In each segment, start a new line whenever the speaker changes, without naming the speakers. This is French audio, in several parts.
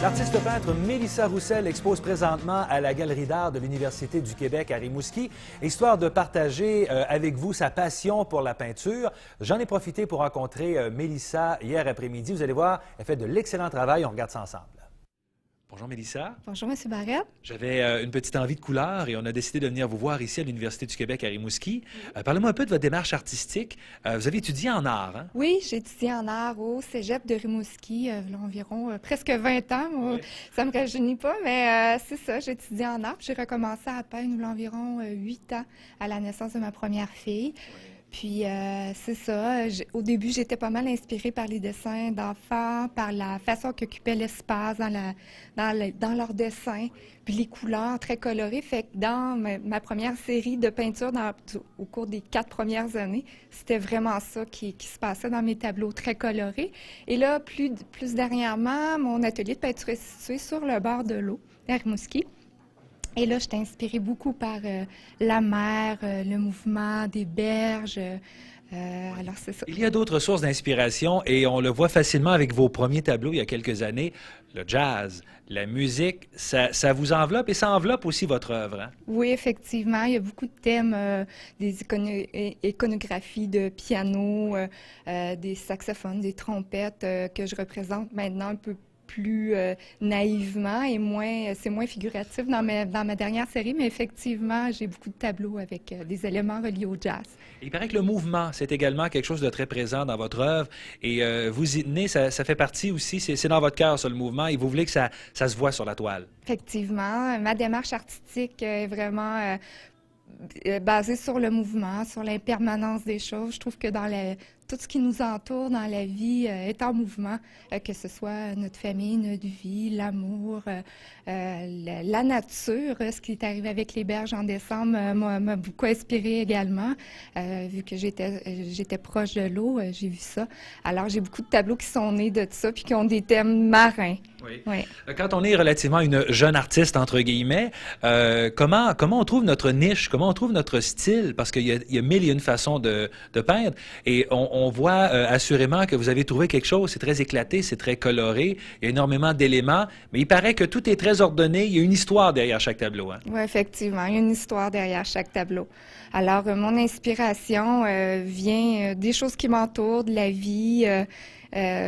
L'artiste peintre Mélissa Roussel expose présentement à la Galerie d'art de l'Université du Québec à Rimouski, histoire de partager avec vous sa passion pour la peinture. J'en ai profité pour rencontrer Mélissa hier après-midi. Vous allez voir, elle fait de l'excellent travail. On regarde ça ensemble. Bonjour Mélissa.
Bonjour M. Barrette.
J'avais une petite envie de couleur et on a décidé de venir vous voir ici à l'Université du Québec à Rimouski. Parlez-moi un peu de votre démarche artistique. Vous avez étudié en art, hein?
Oui, j'ai étudié en art au Cégep de Rimouski, il y a environ presque 20 ans. Moi, ça ne me rajeunit pas, mais c'est ça, j'ai étudié en art. J'ai recommencé à peindre il y a environ 8 ans à la naissance de ma première fille. Puis, c'est ça. Au début, j'étais pas mal inspirée par les dessins d'enfants, par la façon qu'occupaient l'espace dans leurs dessins, puis les couleurs très colorées. Fait que dans ma première série de peintures au cours des 4 premières années, c'était vraiment ça qui se passait dans mes tableaux très colorés. Et là, plus dernièrement, mon atelier de peinture est situé sur le bord de l'eau, à Rimouski. Et là, j'étais inspirée beaucoup par la mer, le mouvement des berges. Alors, c'est ça.
Il y a d'autres sources d'inspiration et on le voit facilement avec vos premiers tableaux il y a quelques années. Le jazz, la musique, ça vous enveloppe et ça enveloppe aussi votre œuvre, hein?
Oui, effectivement. Il y a beaucoup de thèmes, des iconographies de piano, des saxophones, des trompettes que je représente maintenant un peu plus naïvement et c'est moins figuratif dans ma dernière série, mais effectivement, j'ai beaucoup de tableaux avec des éléments reliés au jazz.
Il paraît que le mouvement, c'est également quelque chose de très présent dans votre œuvre et vous y tenez, ça fait partie aussi, c'est dans votre cœur, ça, le mouvement, et vous voulez que ça se voit sur la toile.
Effectivement, ma démarche artistique est vraiment basée sur le mouvement, sur l'impermanence des choses. Je trouve que tout ce qui nous entoure dans la vie est en mouvement, que ce soit notre famille, notre vie, l'amour, la nature. Ce qui est arrivé avec les berges en décembre m'a beaucoup inspirée également. Vu que j'étais proche de l'eau, j'ai vu ça. Alors, j'ai beaucoup de tableaux qui sont nés de ça puis qui ont des thèmes marins.
Oui.
Oui.
Quand on est relativement une jeune artiste, entre guillemets, comment on trouve notre niche, comment on trouve notre style? Parce qu'il y a mille et une façons de peindre et on voit assurément que vous avez trouvé quelque chose, c'est très éclaté, c'est très coloré, il y a énormément d'éléments, mais il paraît que tout est très ordonné, il y a une histoire derrière chaque tableau, hein? Oui,
effectivement, il y a une histoire derrière chaque tableau. Alors, mon inspiration vient des choses qui m'entourent, de la vie,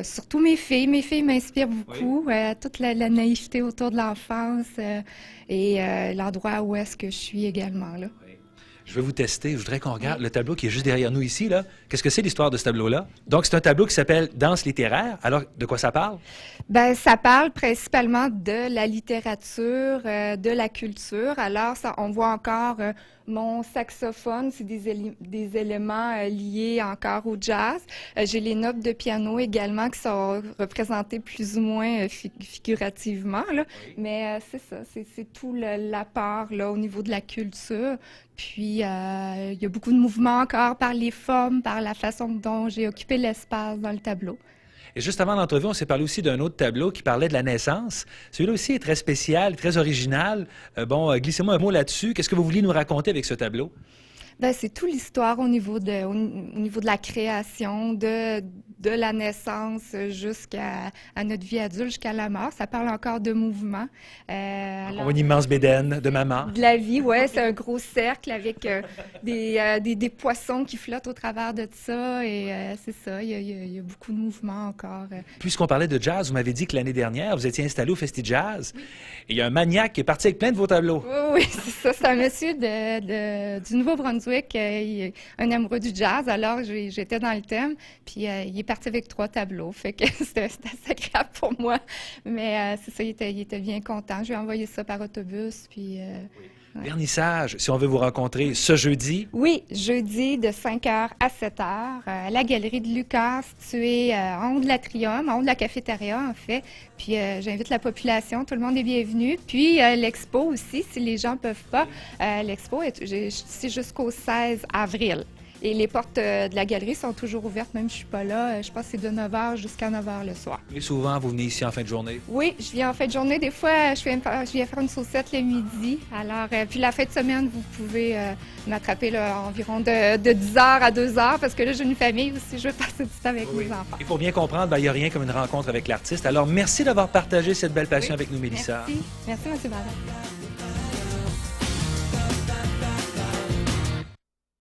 surtout mes filles. Mes filles m'inspirent beaucoup, toute la naïveté autour de l'enfance et l'endroit où est-ce que je suis également, là.
Je vais vous tester. Je voudrais qu'on regarde le tableau qui est juste derrière nous ici, là. Qu'est-ce que c'est l'histoire de ce tableau-là? Donc, c'est un tableau qui s'appelle Danse littéraire. Alors, de quoi ça parle?
Bien, ça parle principalement de la littérature, de la culture. Alors, on voit encore mon saxophone, c'est des éléments liés encore au jazz. J'ai les notes de piano également qui sont représentées plus ou moins figurativement, là. Oui. Mais c'est ça, c'est tout l'apport là, au niveau de la culture. Puis, il y a beaucoup de mouvements encore par les formes, par la façon dont j'ai occupé l'espace dans le tableau.
Et juste avant l'entrevue, on s'est parlé aussi d'un autre tableau qui parlait de la naissance. Celui-là aussi est très spécial, très original. Glissez-moi un mot là-dessus. Qu'est-ce que vous vouliez nous raconter avec ce tableau?
Bien, c'est toute l'histoire au niveau de la création, de la naissance jusqu'à notre vie adulte, jusqu'à la mort. Ça parle encore de mouvement.
Une immense bédaine de maman.
De la vie, oui. C'est un gros cercle avec des poissons qui flottent au travers de ça. Et c'est ça, il y a beaucoup de mouvements encore.
Puisqu'on parlait de jazz, vous m'avez dit que l'année dernière, vous étiez installé au Festi Jazz. Oui. Et il y a un maniaque qui est parti avec plein de vos tableaux.
Oui, c'est ça. C'est un monsieur du Nouveau-Brunswick, un amoureux du jazz. Alors, j'étais dans le thème, puis il est parti avec 3 tableaux. Fait que c'était assez agréable pour moi. Mais c'est ça, il était bien content. Je lui ai envoyé ça par autobus, puis...
Oui. Ouais. Vernissage, si on veut vous rencontrer ce jeudi?
Oui, jeudi de 5h à 7h, à la Galerie de Lucas, située en haut de l'Atrium, en haut de la cafétéria, en fait. Puis j'invite la population, tout le monde est bienvenu. Puis l'expo aussi, si les gens ne peuvent pas, l'expo est jusqu'au 16 avril. Et les portes de la galerie sont toujours ouvertes, même si je suis pas là. Je pense que c'est de 9 h jusqu'à 9 h le soir.
Et souvent, vous venez ici en fin de journée?
Oui, je viens en fin de journée. Des fois, je viens faire une saucette le midi. Alors, puis la fin de semaine, vous pouvez m'attraper environ de 10 h à 2 h parce que là, j'ai une famille aussi. Je veux passer du temps avec mes enfants.
Et pour bien comprendre, il n'y a rien comme une rencontre avec l'artiste. Alors, merci d'avoir partagé cette belle passion avec nous, Mélissa.
Merci. Merci, M. Barrett.